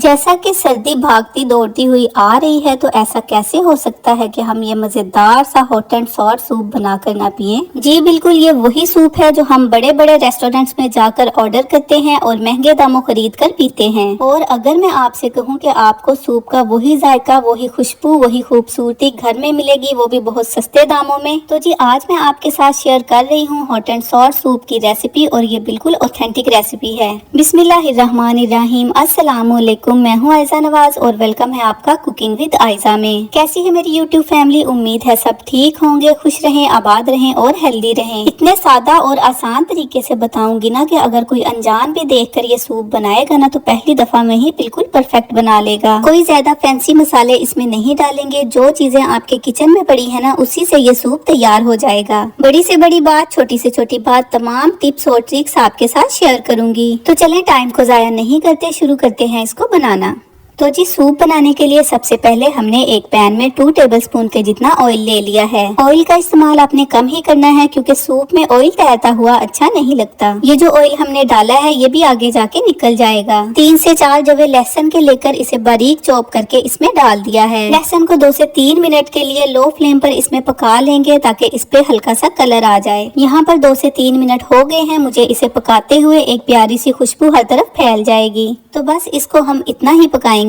जैसा कि सर्दी भागती दौड़ती हुई आ रही है, तो ऐसा कैसे हो सकता है कि हम ये मजेदार सा हॉट एंड सॉर सूप बनाकर ना पिए। जी बिल्कुल, ये वही सूप है जो हम बड़े बड़े रेस्टोरेंट्स में जाकर ऑर्डर करते हैं और महंगे दामों खरीद कर पीते हैं। और अगर मैं आपसे कहूँ कि आपको सूप का वही जायका, वही खुशबू, वही खूबसूरती घर में मिलेगी, वो भी बहुत सस्ते दामों में, तो जी आज मैं आपके साथ शेयर कर रही हूँ हॉट एंड सॉर सूप की रेसिपी। और ये बिल्कुल ऑथेंटिक रेसिपी है। बिस्मिल्लाहिर्रहमानिर्रहीम। अस्सलामुअलैकुम। मैं हूँ आयजा नवाज और वेलकम है आपका कुकिंग विद आयजा में। कैसी है मेरी यूट्यूब फैमिली? उम्मीद है सब ठीक होंगे, खुश रहें, आबाद रहें और हेल्दी रहें। इतने सादा और आसान तरीके से बताऊंगी ना कि अगर कोई अनजान भी देखकर ये सूप बनाएगा ना तो पहली दफा में ही बिल्कुल परफेक्ट बना लेगा। कोई ज्यादा फैंसी मसाले इसमें नहीं डालेंगे। जो चीजें आपके किचन में पड़ी है ना उसी से ये सूप तैयार हो जाएगा। बड़ी से बड़ी बात, छोटी से छोटी बात, तमाम टिप्स और ट्रिक्स आपके साथ शेयर करूंगी। तो चलें टाइम को जाया नहीं करते, शुरू करते हैं इसको बनाना। तो जी सूप बनाने के लिए सबसे पहले हमने एक पैन में 2 टेबलस्पून के जितना ऑयल ले लिया है। ऑयल का इस्तेमाल आपने कम ही करना है क्योंकि सूप में ऑयल तैरता हुआ अच्छा नहीं लगता। ये जो ऑयल हमने डाला है ये भी आगे जाके निकल जाएगा। 3 से 4 जवे लहसुन के लेकर इसे बारीक चॉप करके इसमें डाल दिया है। लहसुन को 2 से 3 मिनट के लिए लो फ्लेम पर इसमें पका लेंगे ताकि इस पे हल्का सा कलर आ जाए। यहाँ पर 2 से 3 मिनट हो गए हैं। मुझे इसे पकाते हुए एक प्यारी सी खुशबू हर तरफ फैल जाएगी। तो बस इसको हम इतना ही पकाएंगे।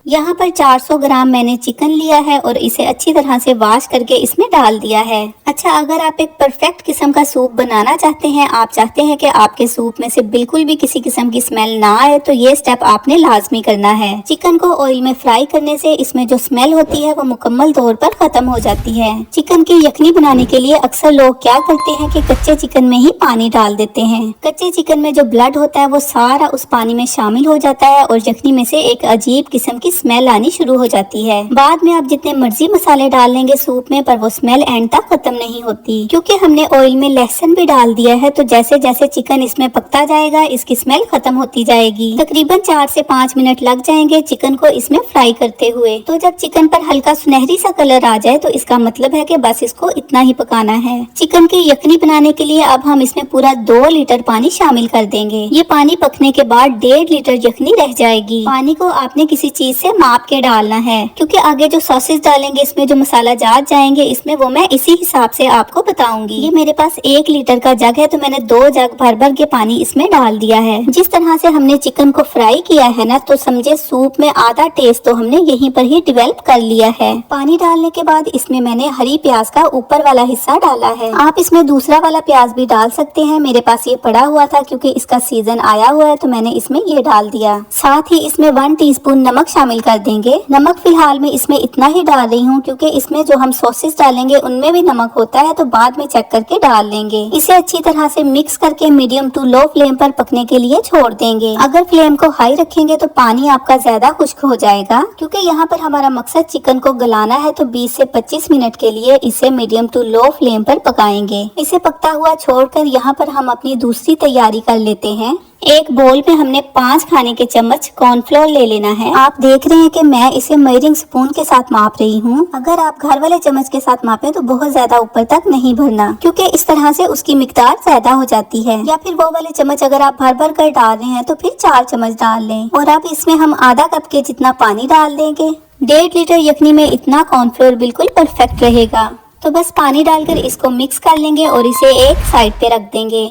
यहाँ पर 400 ग्राम मैंने चिकन लिया है और इसे अच्छी तरह से वॉश करके इसमें डाल दिया है। अच्छा, अगर आप एक परफेक्ट किस्म का सूप बनाना चाहते हैं, आप चाहते हैं कि आपके सूप में से बिल्कुल भी किसी किस्म की स्मेल ना आए, तो ये स्टेप आपने लाजमी करना है। चिकन को ऑयल में फ्राई करने से इसमें जो स्मेल होती है वो मुकम्मल तौर पर खत्म हो जाती है। चिकन की यखनी बनाने के लिए अक्सर लोग क्या करते हैं कि कच्चे चिकन में ही पानी डाल देते हैं। कच्चे चिकन में जो ब्लड होता है वो सारा उस पानी में शामिल हो जाता है और यखनी में से एक अजीब किस्म की स्मेल आनी शुरू हो जाती है। बाद में आप जितने मर्जी मसाले डाल लेंगे सूप में, पर वो स्मेल एंड तक खत्म नहीं होती क्योंकि हमने ऑयल में लहसुन भी डाल दिया है। तो जैसे जैसे चिकन इसमें पकता जाएगा इसकी स्मेल खत्म होती जाएगी। तकरीबन 4 से 5 मिनट लग जाएंगे चिकन को इसमें फ्राई करते हुए। तो जब चिकन पर हल्का सुनहरी सा कलर आ जाए तो इसका मतलब है कि बस इसको इतना ही पकाना है। चिकन की यखनी बनाने के लिए अब हम इसमें पूरा 2 लीटर पानी शामिल कर देंगे। ये पानी पकने के बाद 1.5 लीटर यखनी रह जाएगी। पानी को आपने किसी चीज से माप के डालना है क्योंकि आगे जो सॉसेस डालेंगे इसमें जो मसाला जात जाएंगे इसमें, वो मैं इसी हिसाब से आपको बताऊंगी। ये मेरे पास 1 लीटर का जग है तो मैंने 2 जग भर भर के पानी इसमें डाल दिया है। जिस तरह से हमने चिकन को फ्राई किया है ना, तो समझे सूप में आधा टेस्ट तो हमने यहीं पर ही डेवलप कर लिया है। पानी डालने के बाद इसमें मैंने हरी प्याज का ऊपर वाला हिस्सा डाला है। आप इसमें दूसरा वाला प्याज भी डाल सकते हैं। मेरे पास ये पड़ा हुआ था क्योंकि इसका सीजन आया हुआ है तो मैंने इसमें ये डाल दिया। साथ ही इसमें 1 टीस्पून नमक शामिल कर देंगे। नमक फिलहाल मैं इसमें इतना ही डाल रही हूँ क्योंकि इसमें जो हम सॉसेस डालेंगे उनमें भी नमक होता है, तो बाद में चेक करके डाल लेंगे। इसे अच्छी तरह से मिक्स करके मीडियम टू लो फ्लेम पर पकने के लिए छोड़ देंगे। अगर फ्लेम को हाई रखेंगे तो पानी आपका ज्यादा खुश्क हो जाएगा क्योंकि यहाँ पर हमारा मकसद चिकन को गलाना है। तो 20 से 25 मिनट के लिए इसे मीडियम टू लो फ्लेम पर पकाएंगे। इसे पकता हुआ छोड़कर यहाँ पर हम अपनी दूसरी तैयारी कर लेते हैं। एक बोल में हमने 5 खाने के चम्मच कॉर्नफ्लोर ले लेना है। आप देख रहे हैं कि मैं इसे मेजरिंग स्पून के साथ माप रही हूँ। अगर आप घर वाले चम्मच के साथ मापे तो बहुत ज्यादा ऊपर तक नहीं भरना क्योंकि इस तरह से उसकी मिकदार ज्यादा हो जाती है। या फिर वो वाले चम्मच अगर आप भर भर कर डाल रहे हैं तो फिर 4 चम्मच डाल लें। और अब इसमें हम आधा कप के जितना पानी डाल देंगे। 1.5 लीटर यखनी में इतना कॉर्नफ्लोर बिल्कुल परफेक्ट रहेगा। तो बस पानी डालकर इसको मिक्स कर लेंगे और इसे एक साइड पे रख देंगे।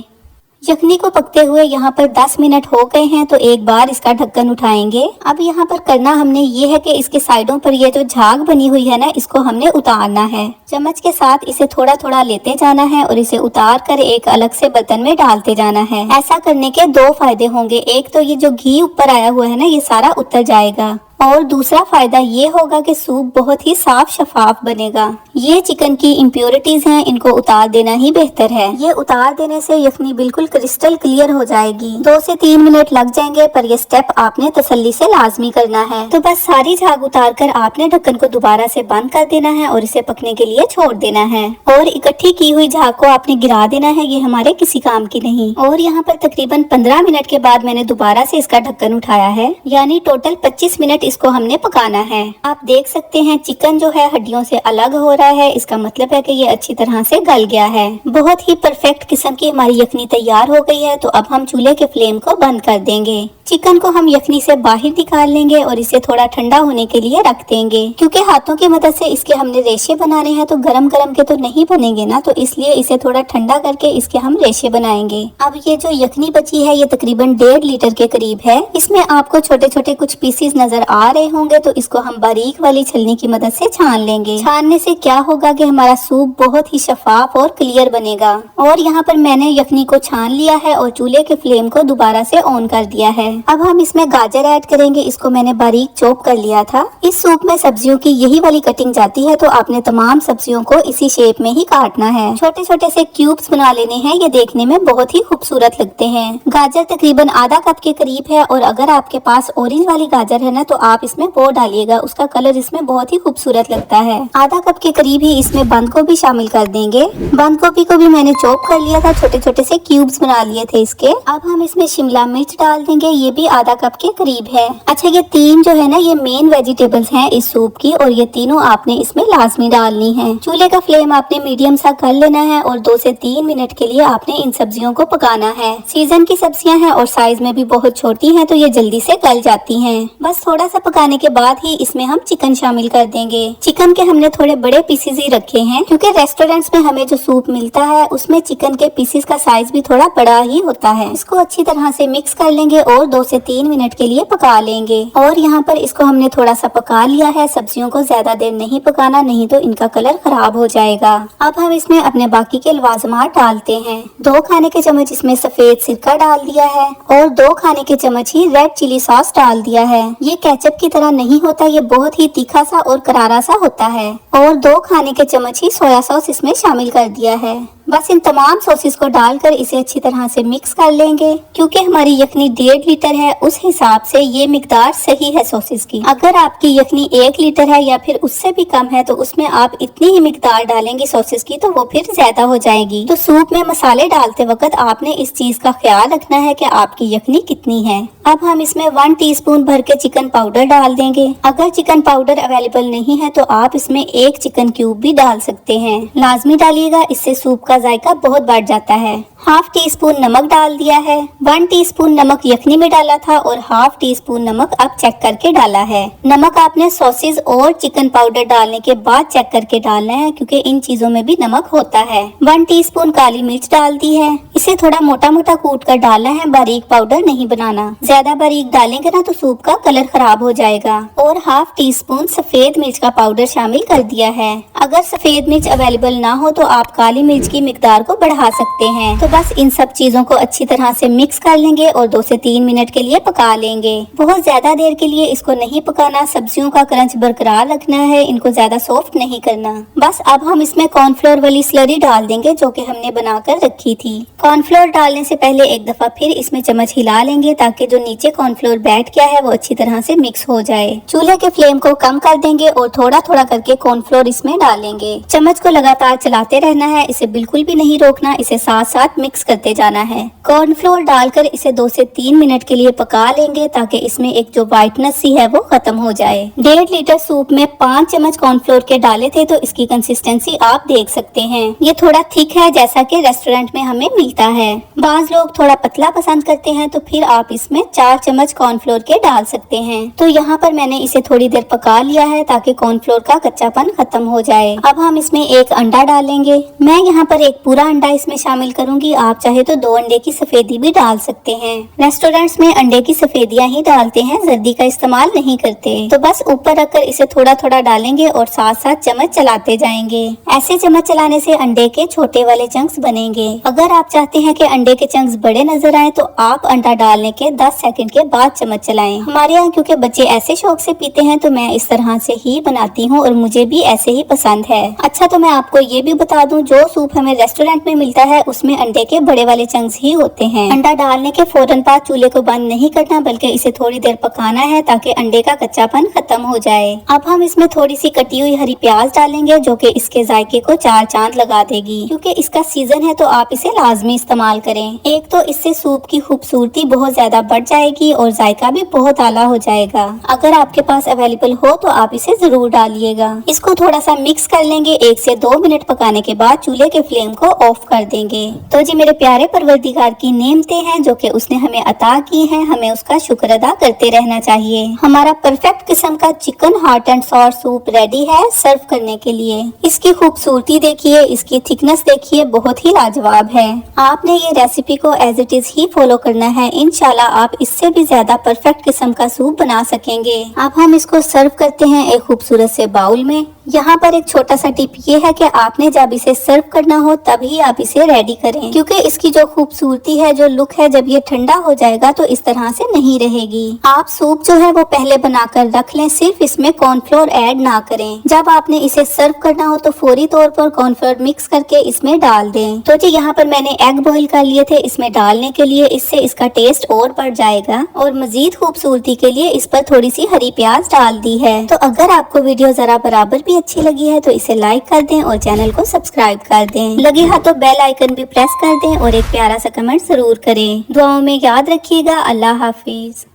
यखनी को पकते हुए यहाँ पर 10 मिनट हो गए हैं तो एक बार इसका ढक्कन उठाएंगे। अब यहाँ पर करना हमने ये है कि इसके साइडों पर ये जो झाग बनी हुई है ना, इसको हमने उतारना है। चम्मच के साथ इसे थोड़ा थोड़ा लेते जाना है और इसे उतार कर एक अलग से बर्तन में डालते जाना है। ऐसा करने के 2 फायदे होंगे। एक तो ये जो घी ऊपर आया हुआ है ना, ये सारा उतर जाएगा और दूसरा फायदा ये होगा कि सूप बहुत ही साफ शफाफ बनेगा। ये चिकन की इम्प्योरिटीज हैं, इनको उतार देना ही बेहतर है। ये उतार देने से यखनी बिल्कुल क्रिस्टल क्लियर हो जाएगी। 2 से 3 मिनट लग जाएंगे पर ये स्टेप आपने तसल्ली से लाजमी करना है। तो बस सारी झाग उतार कर आपने ढक्कन को दोबारा से बंद कर देना है और इसे पकने के लिए छोड़ देना है। और इकट्ठी की हुई झाग को आपने गिरा देना है, ये हमारे किसी काम की नहीं। और यहाँ पर तकरीबन 15 मिनट के बाद मैंने दोबारा से इसका ढक्कन उठाया है, यानी टोटल 25 मिनट इसको हमने पकाना है। आप देख सकते हैं चिकन जो है हड्डियों से अलग हो रहा है। इसका मतलब है कि ये अच्छी तरह से गल गया है। बहुत ही परफेक्ट किस्म की हमारी यखनी तैयार हो गई है। तो अब हम चूल्हे के फ्लेम को बंद कर देंगे। चिकन को हम यखनी से बाहर निकाल लेंगे और इसे थोड़ा ठंडा होने के लिए रख देंगे, क्योंकि हाथों की मदद से इसके हमने रेशे बनाने हैं तो गरम गरम के तो नहीं बनेंगे ना, तो इसलिए इसे थोड़ा ठंडा करके इसके हम रेशे बनाएंगे। अब ये जो यखनी बची है ये तकरीबन 1.5 लीटर के करीब है। इसमें आपको छोटे छोटे कुछ पीसेस नजर आ रहे होंगे, तो इसको हम बारीक वाली छलनी की मदद से छान लेंगे। छानने से क्या होगा कि हमारा सूप बहुत ही शफाफ और क्लियर बनेगा। और यहाँ पर मैंने यखनी को छान लिया है और चूल्हे के फ्लेम को दोबारा से ऑन कर दिया है। अब हम इसमें गाजर ऐड करेंगे, इसको मैंने बारीक चॉप कर लिया था। इस सूप में सब्जियों की यही वाली कटिंग जाती है, तो आपने तमाम सब्जियों को इसी शेप में ही काटना है। छोटे छोटे से क्यूब्स बना लेने हैं, ये देखने में बहुत ही खूबसूरत लगते हैं। गाजर तकरीबन आधा कप के करीब है, और अगर आपके पास ऑरेंज वाली गाजर है ना तो आप इसमें वो डालिएगा, उसका कलर इसमें बहुत ही खूबसूरत लगता है। आधा कप के करीब ही इसमें बंद गोभी शामिल कर देंगे। बंद गोभी को भी मैंने चॉप कर लिया था, छोटे छोटे से क्यूब्स बना लिए थे इसके। अब हम इसमें शिमला मिर्च डाल देंगे, ये भी आधा कप के करीब है। अच्छा, ये तीन जो है ना ये मेन वेजिटेबल्स हैं इस सूप की, और ये तीनों आपने इसमें लाजमी डालनी है। चूल्हे का फ्लेम आपने मीडियम सा कर लेना है और 2 से 3 मिनट के लिए आपने इन सब्जियों को पकाना है। सीजन की सब्जियां हैं और साइज में भी बहुत छोटी हैं, तो ये जल्दी से गल जाती हैं। बस थोड़ा सा पकाने के बाद ही इसमें हम चिकन शामिल कर देंगे। चिकन के हमने थोड़े बड़े पीसेस ही रखे हैं, क्योंकि रेस्टोरेंट्स में हमें जो सूप मिलता है उसमें चिकन के पीसेस का साइज भी थोड़ा बड़ा ही होता है। इसको अच्छी तरह से मिक्स कर लेंगे और 2 से 3 मिनट के लिए पका लेंगे। और यहाँ पर इसको हमने थोड़ा सा पका लिया है। सब्जियों को ज्यादा देर नहीं पकाना, नहीं तो इनका कलर खराब हो जाएगा। अब हम इसमें अपने बाकी के लवाजमात डालते हैं। 2 खाने के चम्मच इसमें सफेद सिरका डाल दिया है और 2 खाने के चम्मच ही रेड चिली सॉस डाल दिया है। ये केचप की तरह नहीं होता, ये बहुत ही तीखा सा और करारा सा होता है। और 2 खाने के चम्मच ही सोया सॉस इसमें शामिल कर दिया है। बस इन तमाम सॉसेस को डालकर इसे अच्छी तरह से मिक्स कर लेंगे। क्योंकि हमारी यखनी 1.5 लीटर है, उस हिसाब से ये मिकदार सही है सॉसेस की। अगर आपकी यखनी 1 लीटर है या फिर उससे भी कम है, तो उसमें आप इतनी ही मिकदार डालेंगे सॉसेस की, तो वो फिर ज्यादा हो जाएगी। तो सूप में मसाले डालते वक्त आपने इस चीज का ख्याल रखना है कि आपकी यखनी कितनी है। अब हम इसमें 1 टीस्पून भर के चिकन पाउडर डाल देंगे। अगर चिकन पाउडर अवेलेबल नहीं है तो आप इसमें 1 चिकन क्यूब भी डाल सकते हैं। लाजमी डालिएगा, इससे सूप का जायका बहुत बढ़ जाता है। हाफ टी स्पून नमक डाल दिया है। 1 टीस्पून नमक यखनी में डाला था और हाफ टी स्पून नमक अब चेक करके डाला है। नमक आपने सॉसेस और चिकन पाउडर डालने के बाद चेक करके डालना है, क्योंकि इन चीजों में भी नमक होता है। 1 टीस्पून काली मिर्च डाल दी है। इसे थोड़ा मोटा मोटा कूट कर डालना है, बारीक पाउडर नहीं बनाना। ज्यादा बारीक डालेंगे ना तो सूप का कलर खराब हो जाएगा। और हाफ टी स्पून सफेद मिर्च का पाउडर शामिल कर दिया है। अगर सफेद मिर्च अवेलेबल ना हो तो आप काली मिर्च की मिकदार को बढ़ा सकते हैं। तो बस इन सब चीजों को अच्छी तरह से मिक्स कर लेंगे और 2 से 3 मिनट के लिए पका लेंगे। बहुत ज्यादा देर के लिए इसको नहीं पकाना, सब्जियों का क्रंच बरकरार रखना है, इनको ज्यादा सॉफ्ट नहीं करना। बस अब हम इसमें कॉर्नफ्लोर वाली स्लरी डाल देंगे जो कि हमने बनाकर रखी थी। कॉर्नफ्लोर डालने से पहले एक दफा फिर इसमें चम्मच हिला लेंगे, ताकि जो नीचे कॉर्नफ्लोर बैठ गया है वो अच्छी तरह से मिक्स हो जाए। चूल्हे के फ्लेम को कम कर देंगे और थोड़ा थोड़ा करके कॉर्नफ्लोर इसमें डालेंगे। चम्मच को लगातार चलाते रहना है, इसे बिल्कुल भी नहीं रोकना, इसे साथ साथ मिक्स करते जाना है। कॉर्नफ्लोर डालकर इसे 2 से 3 मिनट के लिए पका लेंगे, ताकि इसमें एक जो व्हाइटनेस सी है वो खत्म हो जाए। 1.5 लीटर सूप में 5 चम्मच कॉर्नफ्लोर के डाले थे, तो इसकी कंसिस्टेंसी आप देख सकते हैं। ये थोड़ा थिक है, जैसा कि रेस्टोरेंट में हमें मिलता है। बाज लोग थोड़ा पतला पसंद करते हैं, तो फिर आप इसमें 4 चम्मच कॉर्नफ्लोर के डाल सकते हैं। तो यहाँ पर मैंने इसे थोड़ी देर पका लिया है, ताकि कॉर्नफ्लोर का कच्चापन खत्म हो जाए। अब हम इसमें 1 अंडा डालेंगे। मैं यहाँ पर एक पूरा अंडा इसमें शामिल करूंगी, आप चाहे तो 2 अंडे की सफेदी भी डाल सकते हैं। रेस्टोरेंट्स में अंडे की सफेदियां ही डालते हैं, जर्दी का इस्तेमाल नहीं करते। तो बस ऊपर रखकर इसे थोड़ा थोड़ा डालेंगे और साथ साथ चम्मच चलाते जाएंगे। ऐसे चम्मच चलाने से अंडे के छोटे वाले चंक्स बनेंगे। अगर आप चाहते हैं कि अंडे के चंक्स बड़े नजर आए, तो आप अंडा डालने के 10 सेकंड के बाद चम्मच चलाएं। हमारे यहाँ क्योंकि बच्चे ऐसे शौक से पीते हैं, तो मैं इस तरह से ही बनाती हूँ और मुझे भी ऐसे ही पसंद है। अच्छा, तो मैं आपको ये भी बता दूं, जो सूप हमें रेस्टोरेंट में मिलता है उसमें अंडे के बड़े वाले चंक्स ही होते हैं। अंडा डालने के फौरन बाद चूल्हे को बंद नहीं करना, बल्कि इसे थोड़ी देर पकाना है, ताकि अंडे का कच्चापन खत्म हो जाए। अब हम इसमें थोड़ी सी कटी हुई हरी प्याज डालेंगे, जो कि इसके जायके को 4 चांद लगा देगी। क्योंकि इसका सीजन है तो आप इसे लाजमी इस्तेमाल करें। एक तो इससे सूप की खूबसूरती बहुत ज्यादा बढ़ जाएगी और जायका भी बहुत आला हो जाएगा। अगर आपके पास अवेलेबल हो तो आप इसे जरूर डालिएगा। इसको थोड़ा सा मिक्स कर लेंगे। 1 से 2 मिनट पकाने के बाद चूल्हे के फ्लेम को ऑफ कर देंगे। तो जी मेरे प्यारे परवरदिगार की नेमतें हैं जो कि उसने हमें अता की हैं, हमें उसका शुक्र अदा करते रहना चाहिए। हमारा परफेक्ट किस्म का chicken hot and sour soup ready है सर्व करने के लिए। इसकी खूबसूरती देखिए, इसकी थिकनेस देखिए, बहुत ही लाजवाब है। आपने ये रेसिपी को एज इट इज ही फॉलो करना है। इंशाल्लाह आप इससे भी ज्यादा परफेक्ट किस्म का सूप बना सकेंगे। अब हम इसको सर्व करते हैं एक खूबसूरत से बाउल में। यहाँ पर एक छोटा सा टिप ये है कि आपने जब इसे सर्व करना हो तभी आप इसे रेडी करें, क्योंकि इसकी जो खूबसूरती है, जो लुक है, जब ये ठंडा हो जाएगा तो इस तरह से नहीं रहेगी। आप सूप जो है वो पहले बनाकर रख लें, सिर्फ इसमें कॉर्नफ्लोर ऐड ना करें। जब आपने इसे सर्व करना हो तो फौरी तौर पर कॉर्नफ्लोर मिक्स करके इसमें डाल दें। तो जी यहाँ पर मैंने एग बॉईल कर लिए थे इसमें डालने के लिए, इससे इसका टेस्ट और बढ़ जाएगा। और मजीद खूबसूरती के लिए इस पर थोड़ी सी हरी प्याज डाल दी है। तो अगर आपको वीडियो जरा बराबर भी अच्छी लगी है तो इसे लाइक कर दें और चैनल को सब्सक्राइब कर दें। लगे हाथों बेल आइकन भी प्रेस कर दें और एक प्यारा सा कमेंट जरूर करें। दुआओं में याद रखिएगा। अल्लाह हाफिज।